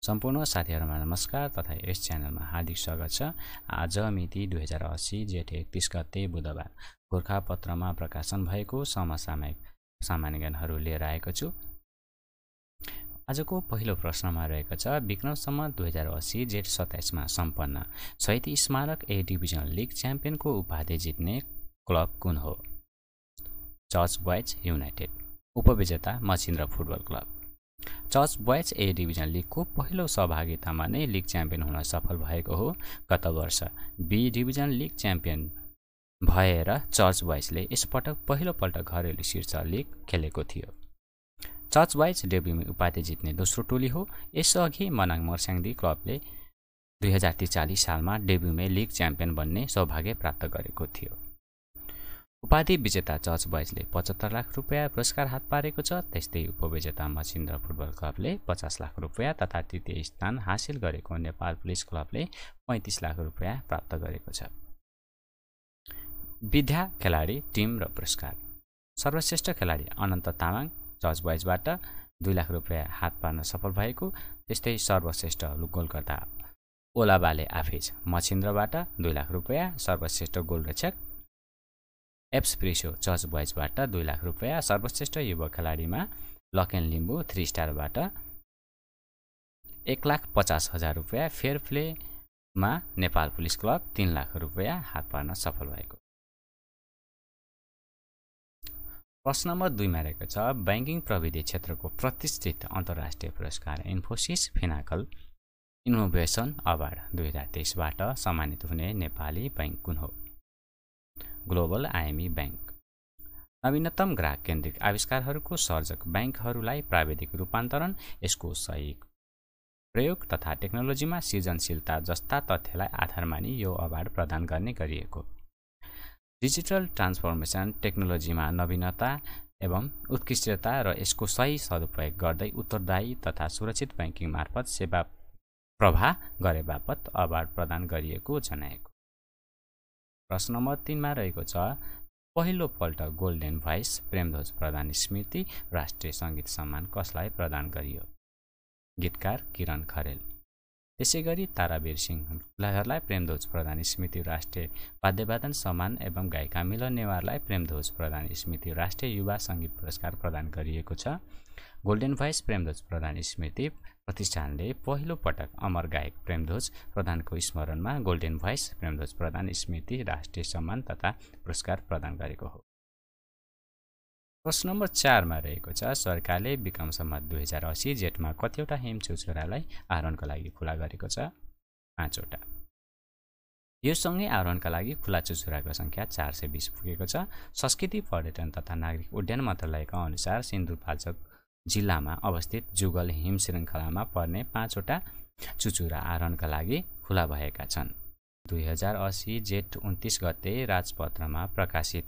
सम्पूर्ण साथीहरुमा नमस्कार तथा यस च्यानलमा हार्दिक स्वागत छ। आज मिति 2080 जेठ 31 गते बुधबार गोरखापत्रमा प्रकाशन भएको समसामयिक सामान्य ज्ञानहरु लिएर आएको छु। आजको पहिलो प्रश्नमा रहेको छ विक्रम सम्वत 2080 जेठ 27 मा सम्पन्न 37 स्मारक ए डिभिजन लीग च्याम्पियनको उपाधि जित्ने क्लब कुन हो? Church boys united. उपविजेता Machhindra football club. Church boys A division लीगको पहिलो सहभागितामा नै लीग च्याम्पियन हुन सफल भएको हो। गत वर्ष बी डिभिजन लीग च्याम्पियन भएर चर्च बॉयजले यसपटक पहिलो पल्ट घरेलु शीर्ष लीग खेलेको थियो। चर्च बॉयज डेब्युमा उपाधि जित्ने दोस्रो टोली हो। यसअघि मनाङ मर्स्याङदी क्लबले 2043 सालमा डेब्युमा लीग च्याम्पियन बन्ने सौभाग्य प्राप्त गरेको थियो। उपाधि विजेता चर्च बॉयजले 75 लाख रुपैयाँ पुरस्कार हात पारेको छ। त्यस्तै उपविजेता मछिन्द्र फुटबल क्लबले 50 लाख रुपैयाँ तथा तृतीय स्थान हासिल गरेको नेपाल पुलिस क्लबले 35 लाख रुपैयाँ प्राप्त गरेको छ। विद्या खेलाडी टिम र पुरस्कार। सर्वश्रेष्ठ खेलाडी अनन्त तामाङ चर्च बॉयजबाट 2 लाख रुपैयाँ हात पार्न सफल भएको। त्यस्तै सर्वश्रेष्ठ गोलकर्ता ओलाबाले आफिज मछिन्द्रबाट 2 लाख रुपैयाँ। सर्वश्रेष्ठ गोलरक्षक एप्स प्रिसो चर्च बॉयजबाट 2 लाख रुपैयाँ। सर्वश्रेष्ठ युवा खेलाडीमा लकेन लिम्बू 3 स्टारबाट 1,50,000 रुपैयाँ। फेयर प्लेमा नेपाल पुलिस क्लब 3 लाख रुपैयाँ हात पार्न सफल भएको। प्रश्न नम्बर 2 मा रहेको छ बैंकिङ प्रविधि क्षेत्रको प्रतिष्ठित अन्तर्राष्ट्रिय पुरस्कार इन्फोसिस फिनाकल इनोभेसन अवार्ड 2023 बाट सम्मानित हुने नेपाली बैंक कुन हो? Global IME bank. नवीनतम ग्राहक केन्द्रित आविष्कारहरूको सर्जक बैंकहरूलाई प्राविधिक रूपान्तरण, यसको सही प्रयोग तथा टेक्नोलोजीमा सृजनशीलता जस्ता तथ्यलाई आधार मानी यो अवार्ड प्रदान गर्ने गरिएको। डिजिटल ट्रान्सफर्मेसन, टेक्नोलोजीमा नवीनता एवं उत्कृष्टता र यसको सही सदुपयोग गर्दै उत्तरदायी तथा सुरक्षित बैंकिङ मार्फत सेवा प्रवाह गरे बापत अवार्ड प्रदान गरिएको जनाएको। प्रश्न नम्बर 3 मा रहेको छ पहिलो पल्ट गोल्डन भोइस प्रेमध्वज प्रदान स्मृति राष्ट्रिय संगीत सम्मान कसलाई प्रदान गरियो? गीतकार किरण खरेल। त्यसैगरी तारावीर सिंह फुलाहरलाई प्रेमध्वज प्रदान स्मृति राष्ट्रिय वाद्यवादन सम्मान एवं गायिका मिलन नेवारलाई प्रेमध्वज प्रदान स्मृति राष्ट्रिय युवा संगीत पुरस्कार प्रदान गरिएको छ। गोल्डन भोइस प्रेमध्वज प्रदान स्मृति प्रतिष्ठानले पहिलो पटक अमर गायक प्रेमध्वज प्रदानको स्मरणमा गोल्डन भोइस प्रेमध्वज प्रदान स्मृति राष्ट्रिय सम्मान तथा पुरस्कार प्रदान गरेको हो। प्रश्न नम्बर 4 मा रहेको छ सरकारले विक्रम सम्वत 2080 जेठमा कतिवटा हिम चुचुरालाई आरोहणका लागि खुला गरेको छ? 5 वटा। यो सँगै आरोहणका लागि खुला चुचुराको संख्या 420 पुगेको छ। संस्कृति पर्यटन तथा नागरिक उड्डयन मन्त्रालयका अनुसार सिन्धुपाल्चोक जिल्लामा अवस्थित जुगल हिम श्रृङ्खलामा पर्ने 5 वटा चुचुरा आरोहणका लागि खुला भएका छन्। 2080 जेठ 29 गते राजपत्रमा प्रकाशित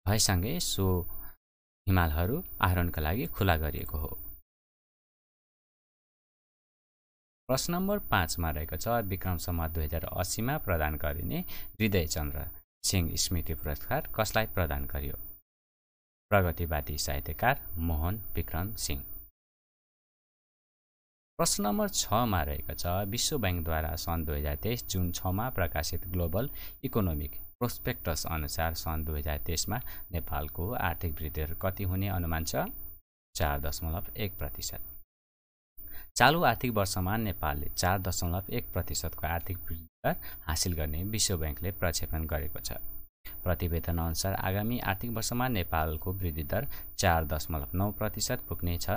भएसँगै सो हिमालहरू आरोहणका लागि खुला गरिएको हो। प्रश्न नम्बर 5 मा रहेको छ विक्रम सम्वत 2080 मा प्रदान गरिने हृदयचन्द्र सिंह स्मृति पुरस्कार कसलाई प्रदान गरियो? प्रगतिवादी साहित्यकार मोहन विक्रम सिंह। प्रश्न नम्बर 6 मा रहेको छ विश्व बैंकद्वारा सन् 2023 जुन 6 मा प्रकाशित ग्लोबल इकोनोमिक प्रोस्पेक्टस अनुसार सन् 2023 मा नेपालको आर्थिक वृद्धि दर कति हुने अनुमान छ? 4.1%। चालु आर्थिक वर्षमा नेपालले 4.1% को आर्थिक वृद्धि दर हासिल गर्ने विश्व बैंकले प्रक्षेपण गरेको छ। प्रतिवेदन अनुसार आगामी आर्थिक वर्षमा नेपालको वृद्धि दर 4.9% पुग्ने छ।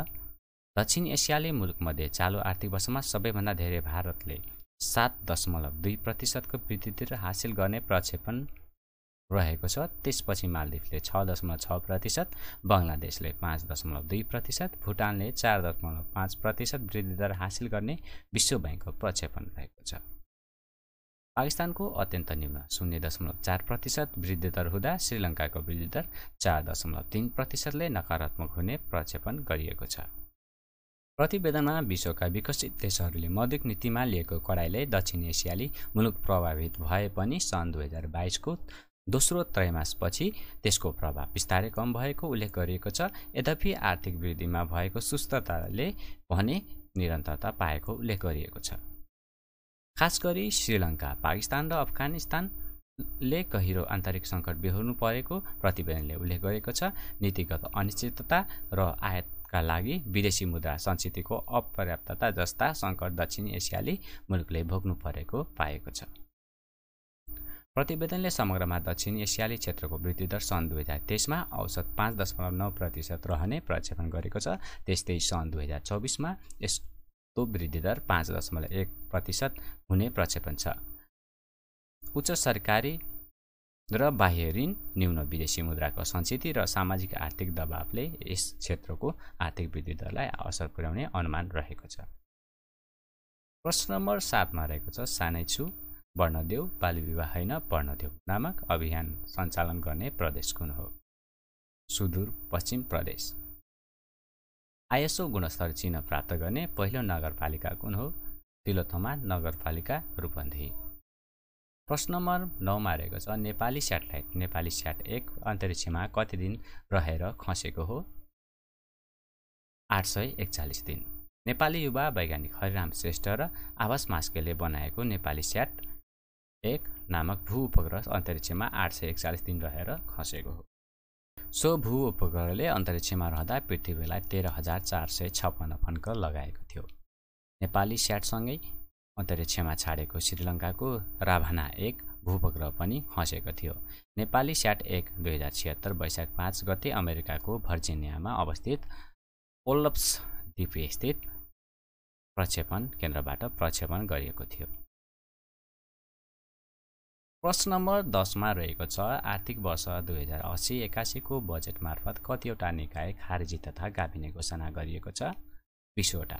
दक्षिण एसियाली मुलुकमध्ये चालु आर्थिक वर्षमा सबैभन्दा धेरै भारतले 7.2% को वृद्धि दर हासिल गर्ने प्रक्षेपण रहेको छ। त्यसपछि मालदिभले 6.6%, बङ्गलादेशले 5.2%, भुटानले 4.5% वृद्धि दर हासिल गर्ने विश्व बैंकको प्रक्षेपण रहेको छ। पाकिस्तानको अत्यन्त निम्न 0.4% वृद्धि दर हुँदा श्रीलङ्काको वृद्धि दर 4.3% ले नकारात्मक हुने प्रक्षेपण गरिएको छ। प्रतिवेदनमा विश्वका विकसित देशहरूले मौद्रिक नीतिमा लिएको कडाइले दक्षिण एसियाली मुलुक प्रभावित भए पनि सन् 2022 को दोस्रो त्रैमासपछि त्यसको प्रभाव बिस्तारै कम भएको उल्लेख गरिएको छ। यद्यपि आर्थिक वृद्धिमा भएको सुस्तताले भने निरन्तरता पाएको उल्लेख गरिएको छ। खास गरी श्रीलङ्का, पाकिस्तान र अफगानिस्तानले गहिरो आन्तरिक सङ्कट बेहोर्नु परेको प्रतिवेदनले उल्लेख गरेको छ। नीतिगत अनिश्चितता र आयातका लागि विदेशी मुद्रा सञ्चितको अपर्याप्तता जस्ता सङ्कट दक्षिण एसियाली मुलुकले भोग्नु परेको पाएको छ। प्रतिवेदनले समग्रमा दक्षिण एसियाली क्षेत्रको वृद्धिदर सन् 2023 मा औसत 5.9% रहने प्रक्षेपण गरेको छ। त्यस्तै सन् 2024 मा यस्तो वृद्धिदर 5.1% हुने प्रक्षेपण छ। उच्च सरकारी र बाह्य ऋण, न्यून विदेशी मुद्राको सञ्चित र सामाजिक आर्थिक दबावले यस क्षेत्रको आर्थिक वृद्धिदरलाई असर पुर्याउने अनुमान रहेको छ। प्रश्न नम्बर 7 मा रहेको छ, सानै छु बढ्न देऊ, बाल्य विवाह होइन पढ्न देऊ नामक अभियान सञ्चालन गर्ने प्रदेश कुन हो? सुदूर पश्चिम प्रदेश। आइएसओ गुणस्तर चिह्न प्राप्त गर्ने पहिलो नगरपालिका कुन हो? तिलोत्तमा नगरपालिका रूपन्देही। प्रश्न नम्बर 9 मा रहेको छ, नेपाली स्याटेलाइट नेपाली स्याट 1 अन्तरिक्षमा कति दिन रहेर खसेको हो? 841 दिन। नेपाली युवा वैज्ञानिक हरिराम श्रेष्ठ र आवास मास्केले बनाएको नेपाली स्याट 1 नामक भू उपग्रह अन्तरिक्षमा 841 दिन रहेर खसेको हो। सो भू उपग्रहले अन्तरिक्षमा रहँदा पृथ्वीलाई 13,456 फन्क लगाएको थियो। नेपाली स्याटसँगै अन्तरिक्षमा छाडेको श्रीलङ्काको राभाना 1 भूपग्रह पनि खसेको थियो। नेपाली स्याट 1 2076 वैशाख 5 गते अमेरिकाको भर्जिनियामा अवस्थित ओल्फ्स द्वीपस्थित प्रक्षेपण केन्द्रबाट प्रक्षेपण गरिएको थियो। प्रश्न नम्बर 10 मा रहेको छ, आर्थिक वर्ष 2080-81 को बजेट मार्फत कतिवटा निकाय खारेजी तथा गाभिने घोषणा गरिएको छ? 20 वटा।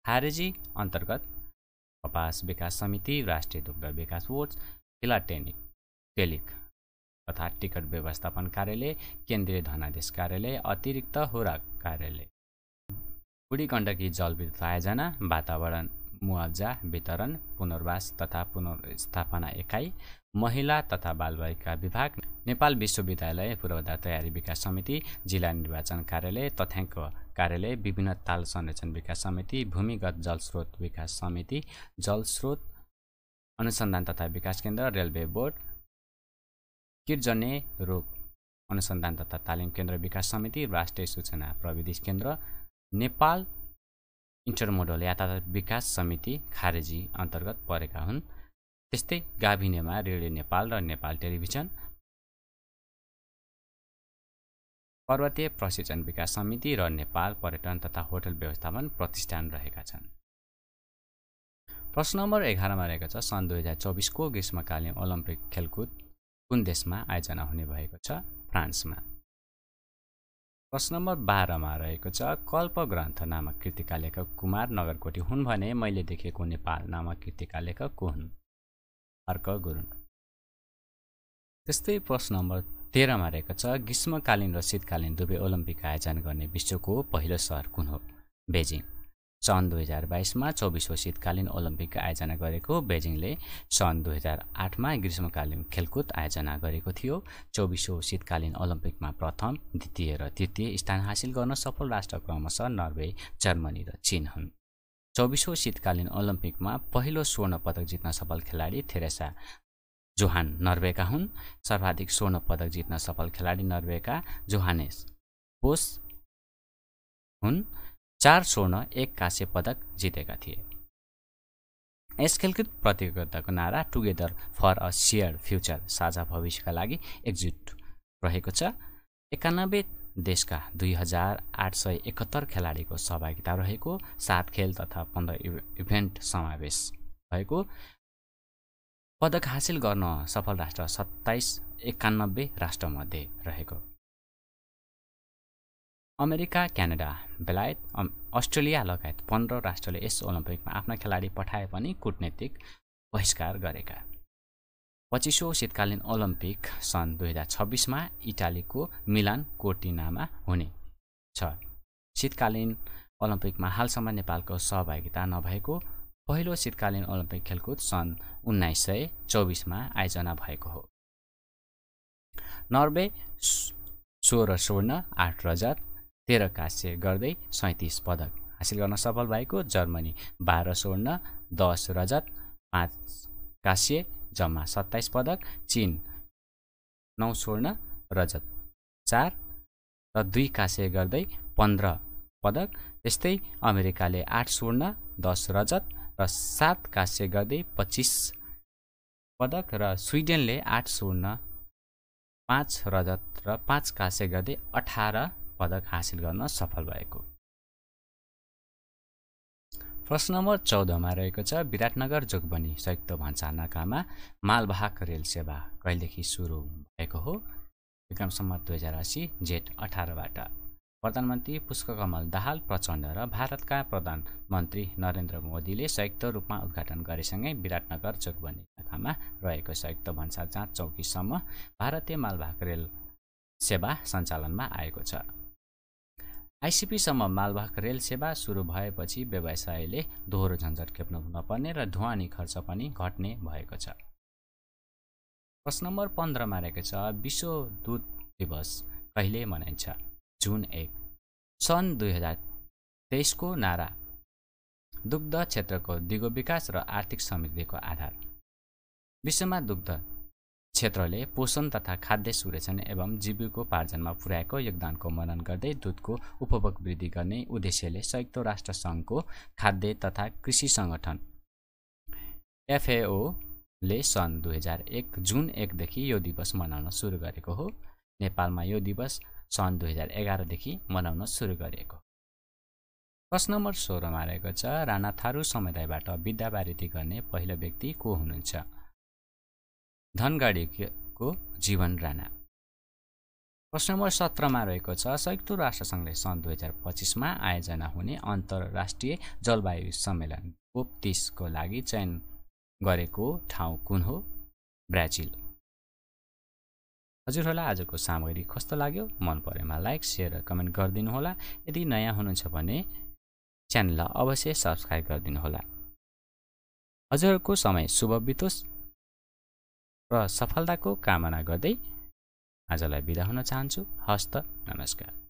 खारेजी अन्तर्गत कपास विकास समिति, राष्ट्रिय दुग्ध विकास बोर्ड, फिलाटेलिक तथा टिकट व्यवस्थापन कार्यालय, केन्द्रीय धनादेश कार्यालय, अतिरिक्त हुराक कार्यालय, बुढी गण्डकी जलविद्युत आयोजना, वातावरण मुआवजा वितरण, पुनर्वास तथा पुनर्स्थापना एकाइ, महिला तथा बालबालिका विभाग, नेपाल विश्वविद्यालय पूर्वाधार तयारी विकास समिति, जिल्ला निर्वाचन कार्यालय, तथ्याङ्क कार्यालय, विभिन्न ताल संरक्षण विकास समिति, भूमिगत जलस्रोत विकास समिति, जलस्रोत अनुसन्धान तथा विकास केन्द्र, रेलवे बोर्ड, किटजन्य रोग अनुसन्धान तथा तालिम केन्द्र विकास समिति, राष्ट्रिय सूचना प्रविधि केन्द्र, नेपाल इन्टरमोडल यातायात विकास समिति खारेजी अन्तर्गत परेका हुन्। त्यस्तै गाभिनेमा रेडियो नेपाल र नेपाल टेलिभिजन, पर्वतीय प्रशिक्षण विकास समिति र नेपाल पर्यटन तथा होटल व्यवस्थापन प्रतिष्ठान रहेका छन्। प्रश्न नम्बर 11 मा रहेको छ, सन् 2024 को ग्रीष्मकालीन ओलम्पिक खेलकुद कुन देशमा आयोजना हुने भएको छ? फ्रान्समा। प्रश्न नम्बर 12 मा रहेको छ, कल्प ग्रन्थ नामक कृतिका लेखक कुमार नगरकोटी हुन् भने मैले देखेको नेपाल नामक कृतिका लेखक को हुन्? अर्क गुरुङ। त्यस्तै प्रश्न नम्बर 13 मा रहेको छ, ग्रीष्मकालीन र शीतकालीन दुवै ओलम्पिक आयोजना गर्ने विश्वको पहिलो सहर कुन हो? बेजिङ। सन् 2022 मा 24औं शीतकालीन ओलम्पिक आयोजना गरेको बेजिङले सन् 2008 मा ग्रीष्मकालीन खेलकुद आयोजना गरेको थियो। 24औं शीतकालीन ओलम्पिकमा प्रथम, द्वितीय र तृतीय स्थान हासिल गर्न सफल राष्ट्र क्रमशः नर्वे, जर्मनी र चीन हुन्। 24औं शीतकालीन ओलम्पिकमा पहिलो स्वर्ण पदक जित्न सफल खेलाडी थेरेसा जोहान नर्वेका हुन्। सर्वाधिक स्वर्ण पदक जित्न सफल खेलाडी नर्वेका जोहानेस बोस हुन्। 4 स्वर्ण 1 काँस्य पदक जितेका थिए। यस खेलकुद प्रतियोगिताको नारा together for a shared future, साझा भविष्यका लागि एकजुट रहेको छ। 91 देशका 2871 खेलाडीको सहभागिता रहेको, 7 खेल तथा 15 इभेन्ट समावेश भएको। पदक हासिल गर्न सफल राष्ट्र 91 राष्ट्रमध्ये रहेको। अमेरिका, क्यानाडा, बेलायत, अस्ट्रेलिया लगायत 15 राष्ट्रले यस ओलम्पिकमा आफ्ना खेलाडी पठाए पनि कूटनीतिक बहिष्कार गरेका। 25औं शीतकालीन ओलम्पिक सन् 2026 मा इटालीको मिलान कोर्टिनामा हुने छ। शीतकालीन ओलम्पिकमा हालसम्म नेपालको सहभागिता नभएको पहिलो शीतकालीन ओलम्पिक खेलकुद सन् 1924 मा आयोजना भएको हो। नर्वे 16 स्वर्ण, 8 रजत, 13 काँस्य गर्दै 37 पदक हासिल गर्न सफल भएको। जर्मनी 12 स्वर्ण 10 रजत 5 काँस्य जम्मा 27 पदक। चीन 9 स्वर्ण रजत 4 र 2 काँस्य गर्दै 15 पदक। त्यस्तै अमेरिकाले 8 स्वर्ण 10 रजत र 7 काँस्य गर्दै 25 पदक र स्विडेनले 8 स्वर्ण 5 रजत र 5 काँस्य गर्दै 18 पदक हासिल गर्न सफल भएको। प्रश्न नम्बर 14 मा रहेको छ विराटनगर जोगबनी संयुक्त भन्सार नाकामा मालवाहक रेल सेवा कहिलेदेखि सुरु भएको हो? विक्रम सम्वत 2080 जेठ 18 बाट। प्रधानमन्त्री पुष्पकमल दाहाल प्रचण्ड र भारतका प्रधानमन्त्री नरेन्द्र मोदीले संयुक्त रूपमा उद्घाटन गरेसँगै विराटनगर जोगबनी नाकामा रहेको संयुक्त भन्सार जाँच चौकीसम्म भारतीय मालवाहक रेल सेवा सञ्चालनमा आएको छ। आइसिपीसम्म मालवाहक रेल सेवा सुरु भएपछि व्यवसायले दोहोरो झन्झट खेप्नु नपर्ने र ढुवानी खर्च पनि घट्ने भएको छ। प्रश्न नम्बर 15 मा रहेको छ विश्व दुध दिवस कहिले मनाइन्छ? जुन 1। सन् 2023 को नारा दुग्ध क्षेत्रको दिगो विकास र आर्थिक समृद्धिको आधार। विश्वमा दुग्ध क्षेत्रले पोषण तथा खाद्य सुरक्षण एवं जीविकोपार्जनमा पुर्याएको योगदानको मनन गर्दै दुधको उपभोग वृद्धि गर्ने उद्देश्यले संयुक्त राष्ट्र सङ्घको खाद्य तथा कृषि सङ्गठन FAO ले सन् 2001 जुन 1 देखि यो दिवस मनाउन सुरु गरेको हो। नेपालमा यो दिवस सन् 2011 देखि मनाउन सुरु गरिएको। प्रश्न नम्बर 16 मा रहेको छ राणा थारू समुदायबाट विद्यावारिधि गर्ने पहिलो व्यक्ति को हुनुहुन्छ? धनगढीको जीवन राणा। प्रश्न नम्बर 17 मा रहेको छ संयुक्त राष्ट्र सङ्घले सन् 2025 मा आयोजना हुने अन्तर्राष्ट्रिय जलवायु सम्मेलन COP30 को लागि चयन गरेको ठाउँ कुन हो? ब्राजिल। हजुरहरूलाई आजको सामग्री कस्तो लाग्यो? मन परेमा लाइक, शेयर र कमेन्ट गरिदिनु होला। यदि नयाँ हुनुहुन्छ भने च्यानललाई अवश्य सब्स्क्राइब गरिदिनु होला। हजुरहरूको समय शुभ बितोस् र सफलताको कामना गर्दै आजलाई बिदा हुन चाहन्छु। हस्त नमस्कार।